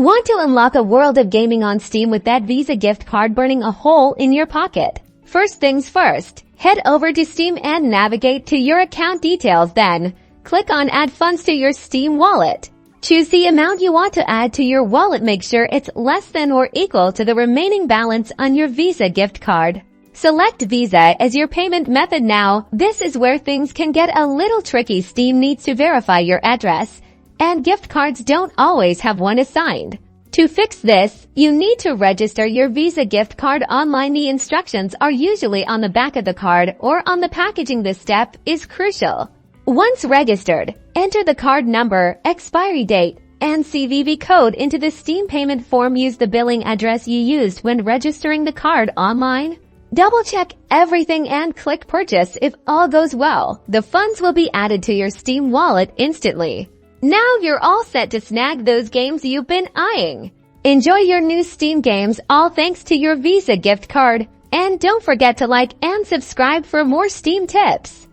Want to unlock a world of gaming on Steam with that Visa gift card burning a hole in your pocket? First things first, head over to Steam and navigate to your account details, then click on Add Funds to your Steam wallet. Choose the amount you want to add to your wallet. Make sure it's less than or equal to the remaining balance on your Visa gift card. Select Visa as your payment method now. This is where things can get a little tricky. Steam needs to verify your address, and gift cards don't always have one assigned. To fix this, you need to register your Visa gift card online. The instructions are usually on the back of the card or on the packaging. This step is crucial. Once registered, enter the card number, expiry date, and CVV code into the Steam payment form. Use the billing address you used when registering the card online. Double-check everything and click Purchase. If all goes well, the funds will be added to your Steam wallet instantly. Now you're all set to snag those games you've been eyeing. Enjoy your new Steam games, all thanks to your Visa gift card. And don't forget to like and subscribe for more Steam tips.